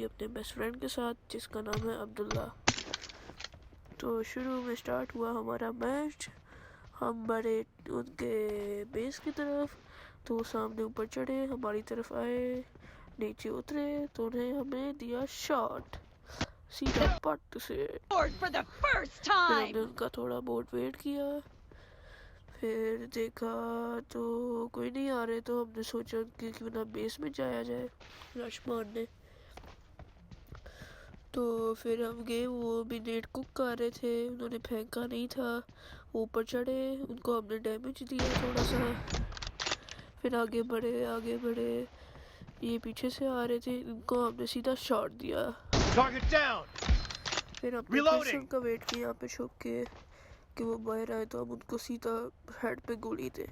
अपने best friend के साथ जिसका नाम है अब्दुल्ला। तो शुरू में स्टार्ट हुआ हमारा मैच। हम बढ़े उनके बेस की तरफ, तो सामने ऊपर चढ़े, हमारी तरफ आए, नीचे उतरे तो उन्हें हमें दिया शॉट सीधा पट से। फिर हमने उनका थोड़ा बहुत वेट किया, फिर देखा तो कोई नहीं आ रहे, तो हमने सोचा कि क्यों ना बेस में जाया जाए रश मारने। तो फिर हम गए, वो भी नेट कुक कर रहे थे, उन्होंने फेंका नहीं था, ऊपर चढ़े, उनको हमने डैमेज दिया थोड़ा सा। फिर आगे बढ़े, ये पीछे से आ रहे थे, इनको हमने सीधा शॉट दिया। फिर हमने फिर से उनका वेट किया यहाँ पे छुप के कि वो बाहर आए तो हम उनको सीधा हेड पे गोली दें।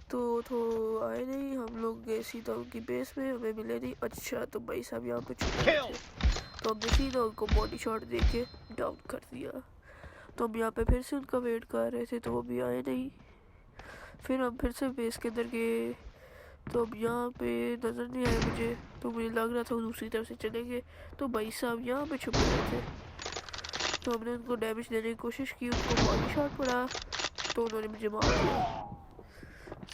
तो आए नहीं, हम लोग गए सीधा उनकी बेस में, हमें मिले नहीं। अच्छा, तो भाई साहब यहाँ पे छुपे थे, तो हमने सीधा उनको बॉडी शॉट दे के डाउन कर दिया। तो हम यहाँ पे फिर से उनका वेट कर रहे थे, तो वो भी आए नहीं। फिर हम फिर से बेस के अंदर गए, तो अब यहाँ पे नज़र नहीं आया मुझे, तो मुझे लग रहा था वो दूसरी तरफ से चले गए। तो भाई साहब यहाँ पे छुपे हुए थे, तो हमने उनको डैमेज देने की कोशिश की, उनको बॉडी शॉट पड़ा, तो उन्होंने मुझे मार दिया।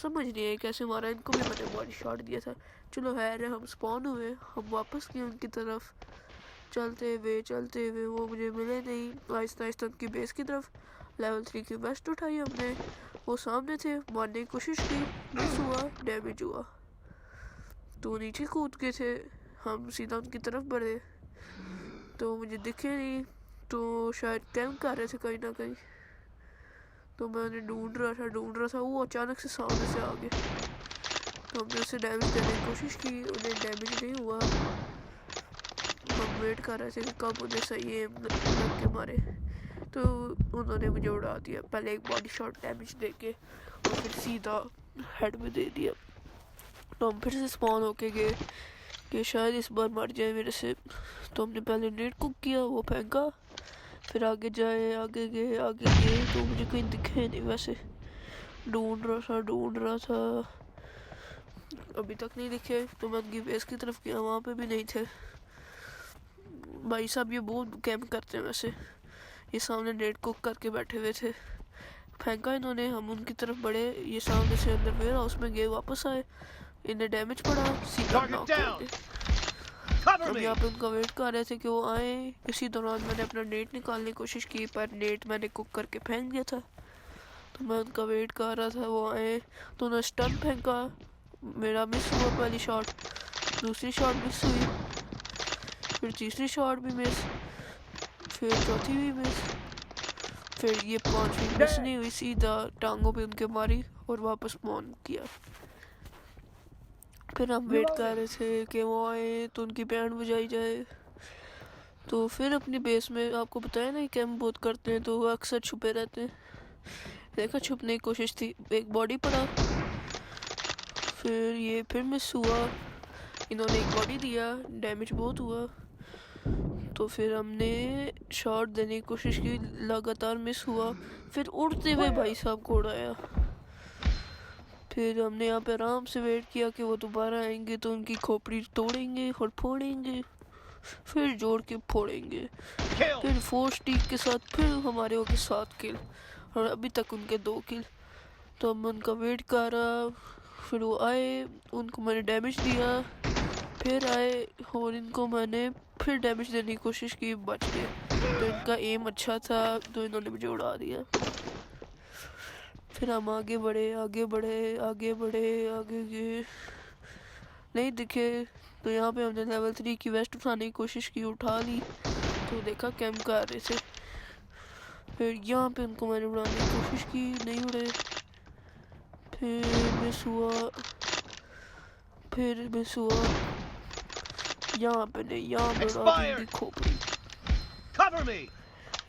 समझ नहीं आया कैसे मारा, इनको भी मैंने बॉडी शॉट दिया था। चलो खैर, हम स्पॉन हुए, हम वापस गए उनकी तरफ, चलते हुए वो मुझे मिले नहीं। आहिस्ता आहिस्ता उनकी बेस की तरफ लेवल 3 की वेस्ट उठाई हमने, वो सामने थे, मारने की कोशिश की, मिस हुआ, डैमेज हुआ, तो नीचे कूद गए थे। हम सीधा उनकी तरफ बढ़े, तो मुझे दिखे नहीं, तो शायद कैंप कर रहे थे कहीं ना कहीं, तो मैंने ढूंढ रहा था, वो अचानक से सामने से आ गए, तो हमने उसे डैमेज देने की कोशिश की, उन्हें डैमेज नहीं हुआ। हम वेट कर रहे थे कि कब उन्हें सही एम लग के मारे, तो उन्होंने मुझे उड़ा दिया, पहले एक बॉडी शॉट डैमेज देके और फिर सीधा हेड में दे दिया। तो हम फिर से स्पॉन होके गए कि शायद इस बार मर जाए मेरे से, तो हमने पहले नेट कुक किया, वो फेंका, फिर आगे गए, तो मुझे कहीं दिखे नहीं, वैसे ढूंढ रहा था, अभी तक नहीं दिखे। तो मैं उनकी बेस की तरफ गया, वहाँ पे भी नहीं थे। भाई साहब ये बहुत कैंप करते हैं वैसे, ये सामने नेट कुक करके बैठे हुए थे, फेंका इन्होंने, हम उनकी तरफ बढ़े, ये सामने से अंदर वेयर हाउस में गए, वापस आए, इन्हें डैमेज पड़ा, सीधा नॉक कर दिए। हम यहाँ पे उनका वेट कर रहे थे कि वो आए, इसी दौरान मैंने अपना नेट निकालने की कोशिश की, पर नेट मैंने कुक करके फेंक दिया था। तो मैं उनका वेट कर रहा था, वो आए, तो उन्होंने स्टन फेंका, मेरा मिस हुआ पहली शॉट, दूसरी शॉट मिस हुई, फिर तीसरी शॉट भी मिस, फिर चौथी भी मिस, फिर ये पांचवी मिस नहीं हुई, सीधा टांगों पे उनके मारी और वापस स्पॉन किया। फिर हम वेट कर रहे थे कि वो आए तो उनकी बैंड बजाई जाए। तो फिर अपनी बेस में, आपको बताया ना कैंप बहुत करते हैं, तो वो अक्सर छुपे रहते हैं। देखा, छुपने की कोशिश थी, एक बॉडी पड़ा, फिर ये फिर मिस हुआ, इन्होंने एक बॉडी दिया, डैमेज बहुत हुआ, तो फिर हमने शॉट देने की कोशिश की, लगातार मिस हुआ, फिर उड़ते हुए भाई साहब को उड़ाया। फिर हमने यहाँ पे आराम से वेट किया कि वो दोबारा आएंगे तो उनकी खोपड़ी तोड़ेंगे और फोड़ेंगे, फिर जोड़ के फोड़ेंगे, फिर 4 स्टिक के साथ फिर हमारे हो गए 7 किल, और अभी तक उनके 2 किल। तो हम उनका वेट कर रहा, फिर वो आए, उनको मैंने डैमेज दिया, फिर आए और इनको मैंने फिर डैमेज देने की कोशिश की, बच गए। तो इनका एम अच्छा था, तो इन्होंने मुझे उड़ा दिया। फिर हम आगे बढ़े, आगे गए, नहीं दिखे, तो यहाँ पे हमने लेवल 3 की वेस्ट उठाने की कोशिश की, उठा ली, तो देखा कैंप कर रहे थे। फिर यहाँ पे उनको मैंने उड़ाने की कोशिश की, नहीं उड़े, फिर मिस हुआ, यहाँ पे नहीं, यहाँ पे उड़ा दी उनकी खोपड़ी।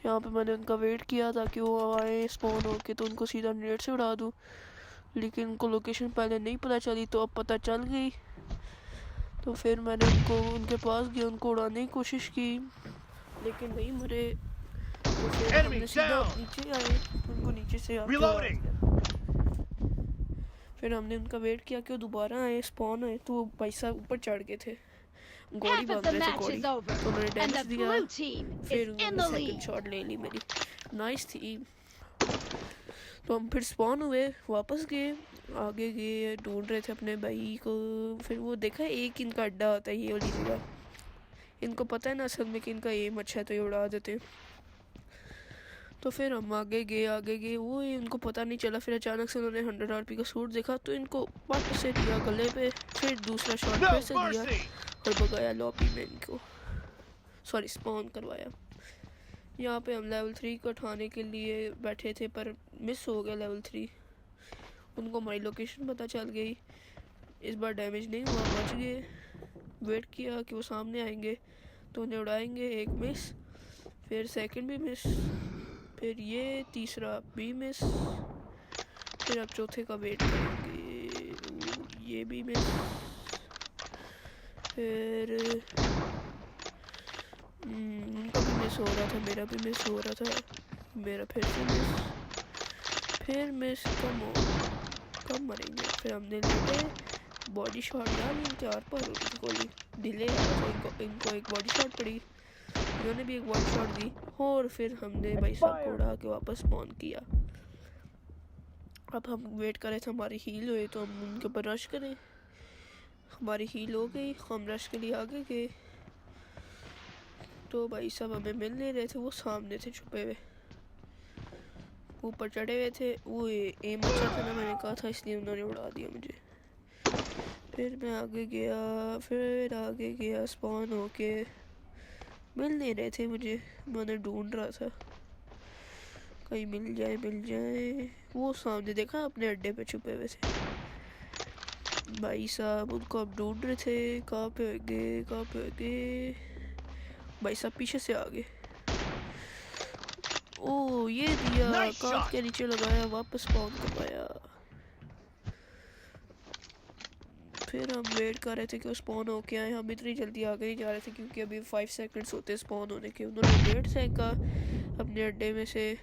यहाँ पे मैंने उनका वेट किया ताकि वो आए स्पॉन होके, तो उनको सीधा नेट से उड़ा दूँ, लेकिन उनको लोकेशन पहले नहीं पता चली, तो अब पता चल गई। तो फिर मैंने उनके पास गया, उनको उड़ाने की कोशिश की, लेकिन नहीं मरे, तो फिर हमने सीधा नीचे आए, उनको नीचे से फिर हमने उनका वेट किया कि वो दोबारा आए, स्पॉन आए, तो भाई साहब ऊपर चढ़ गए थे, गोली मांग रहे थे गोली, तो उन्होंने डैमेज दिया, फिर उन्होंने सेकंड शॉट ले ली मेरी। नाइस थी। तो हम फिर स्पॉन हुए, वापस गए, आगे गए, ढूंढ रहे थे अपने भाई को। फिर वो देखा एक इनका अड्डा होता है ये वाली जगह, इनको पता है ना असल में कि इनका एम अच्छा है तो ये उड़ा देते हैं। तो फिर हम आगे गए वो इनको पता नहीं चला। फिर अचानक से उन्होंने 100 RP का सूट देखा तो इनको पट से दिया गले पे, फिर दूसरा शॉट फिर से दिया और भगाया लॉबी में इनको, सॉरी स्पॉन करवाया। यहाँ पे हम लेवल 3 को उठाने के लिए बैठे थे पर मिस हो गया लेवल 3। उनको हमारी लोकेशन पता चल गई। इस बार डैमेज नहीं हुआ, बच गए। वेट किया कि वो सामने आएंगे तो उन्हें उड़ाएंगे, एक मिस, फिर सेकंड भी मिस, फिर ये तीसरा भी मिस, फिर अब चौथे का वेट करेंगे, ये भी मिस, फिर उनका भी मिस हो रहा था, मेरा भी मिस हो रहा था, मेरा फिर से मिस, फिर मिस। कम मरेंगे। फिर हमने लेके बॉडी शॉट डाली इनके आर पर, गोली डिले आ रहा था, इनको एक बॉडी शॉट पड़ी, उन्होंने भी एक बॉडी शॉट दी और फिर हमने भाई साहब को उड़ा के वापस स्पॉन किया। अब हम वेट कर रहे थे हमारी हील हुई तो हम उनके ऊपर रश करें। हमारी हील हो गई, हम रश के लिए आगे गए तो भाई साहब हमें मिल नहीं रहे थे, वो सामने थे छुपे हुए, ऊपर चढ़े हुए थे। वो एम अच्छा था ना, मैंने कहा था, इसलिए उन्होंने उड़ा दिया मुझे। फिर मैं आगे गया, स्पॉन होके मिल नहीं रहे थे मुझे, मैंने ढूंढ रहा था कहीं मिल जाए। वो सामने देखा अपने अड्डे पे छुपे हुए थे भाई साहब, उनको अब ढूंढ रहे थे, कहाँ पे होंगे। भाई साहब पीछे से आ गए, ओ ये दिया, कांच के नीचे लगाया, वापस स्पॉन करवाया। फिर हम वेट कर रहे थे कि वो स्पॉन होके आए। हम इतनी जल्दी आगे नहीं जा रहे थे क्योंकि अभी 5 सेकंड्स होते स्पॉन होने के। उन्होंने 1.5 फेंका अपने अड्डे में से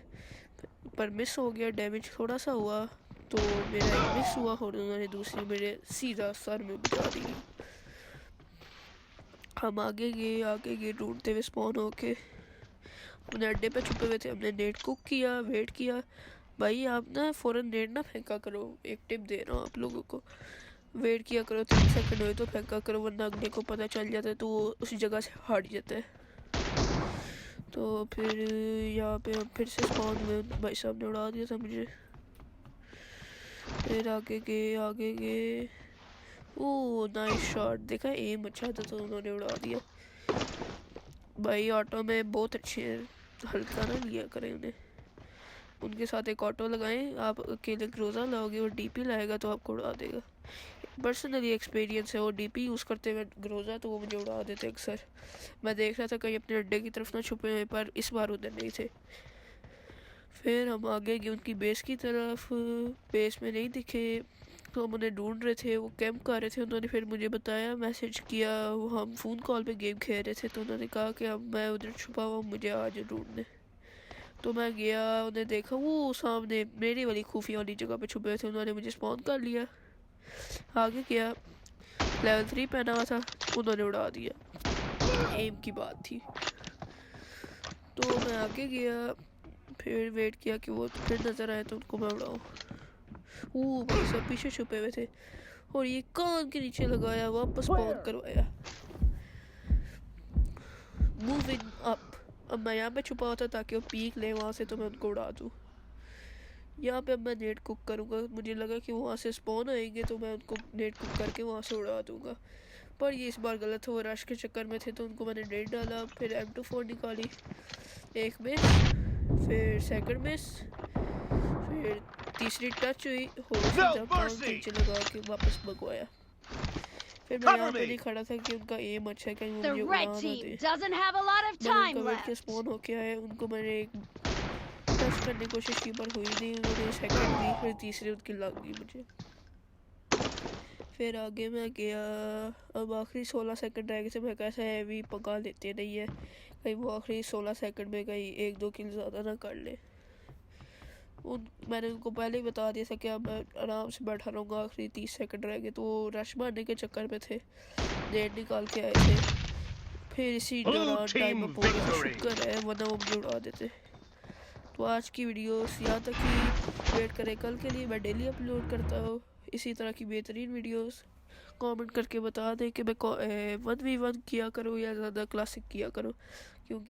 पर मिस हो गया, डैमेज थोड़ा सा हुआ तो मेरा एक मिस हुआ और उन्होंने दूसरी मेरे सीधा सर में बचा दी। हम आगे गए ढूंढते हुए स्पॉन होके, अपने अड्डे पे छुपे हुए थे। हमने नेट कुक किया, वेट किया। भाई आप ना फ़ौरन नेट ना फेंका करो, एक टिप दे रहा हूँ आप लोगों को, वेट किया करो 3 सेकंड हुए तो फेंका करो, वरना अगले को पता चल जाता है तो वो उसी जगह से हट जाता है। तो फिर यहाँ पे हम फिर से स्पॉन हुए, भाई साहब ने उड़ा दिया था मुझे। फिर आगे गए, ओह नाइस शॉट, देखा एम अच्छा था तो उन्होंने उड़ा दिया। भाई ऑटो में बहुत अच्छे हैं, हल्का ना लिया करें उन्हें, उनके साथ एक ऑटो लगाएं। आप अकेले ग्रोजा लाओगे और डीपी लाएगा तो आपको उड़ा देगा। पर्सनली एक्सपीरियंस है, वो डीपी यूज़ करते हुए ग्रोजा तो वो मुझे उड़ा देते अक्सर। मैं देख रहा था कहीं अपने अड्डे की तरफ ना छुपे हुए, पर इस बार उधर नहीं थे। फिर हम आगे गए उनकी बेस की तरफ, बेस में नहीं दिखे तो हम उन्हें ढूंढ रहे थे, वो कैंप कर रहे थे। उन्होंने फिर मुझे बताया, मैसेज किया, वो हम फ़ोन कॉल पे गेम खेल रहे थे तो उन्होंने कहा कि अब मैं उधर छुपा हुआ, मुझे आज ढूंढने। तो मैं गया, उन्हें देखा वो सामने मेरी वाली खुफिया वाली जगह पे छुपे थे। उन्होंने मुझे स्पॉन कर लिया। आगे गया, लेवल 3 पहना हुआ था, उन्होंने उड़ा दिया, एम की बात थी। तो मैं आगे गया, फिर वेट किया कि वो फिर नज़र आए तो उनको मैं उड़ाऊँ। वो भाई सब पीछे छुपे हुए थे और ये कान के नीचे लगाया, वापस स्पॉन करवाया। मूविंग अप, अब मैं यहाँ पे छुपा होता ताकि वो पीक ले वहाँ से तो मैं उनको उड़ा दूँ। यहाँ पे अब मैं नेट कुक करूँगा, मुझे लगा कि वहाँ से स्पॉन आएंगे तो मैं उनको नेट कुक करके वहाँ से उड़ा दूँगा, पर ये इस बार गलत हुआ। रश के चक्कर में थे तो उनको मैंने नेट डाला, फिर M24 निकाली, एक मिस, फिर सेकंड मिस, फिर तीसरी टच हुई और सीधा कान के नीचे लगा के वापस भगवाया। फिर मैं यहाँ पे नहीं खड़ा था कि उनका एम अच्छा है, कहीं वो मुझे उड़ा ना दे। मैंने उनका वेट के स्पॉन होके आए, उनको मैंने एक टच करने की कोशिश की पर हुई नहीं, उन्होंने सेकंड दी, फिर तीसरी उनकी लग गई मुझे। फिर आगे मैं गया, अब आखिरी 16 सेकंड रह गए थे। मैं कैसा हैवी पका लेते नहीं है, कहीं वो आखिरी 16 सेकंड में कहीं 1-2 किल ज़्यादा ना कर ले। मैंने उनको पहले ही बता दिया था कि अब मैं आराम से बैठा रहूँगा, आखिरी 30 सेकंड रह गए, तो वो रश मारने के चक्कर में थे, नेट निकाल के आए थे। फिर इसी दौरान टाइम अप हो गया, तो शुक्र है वरना वो मुझे उड़ा देते। तो आज की वीडियोस यहाँ तक ही, वेट करें कल के लिए, मैं डेली अपलोड करता हूँ इसी तरह की बेहतरीन वीडियोस। कमेंट करके बता दें कि मैं 1v1 किया करूँ या ज़्यादा क्लासिक किया करूँ,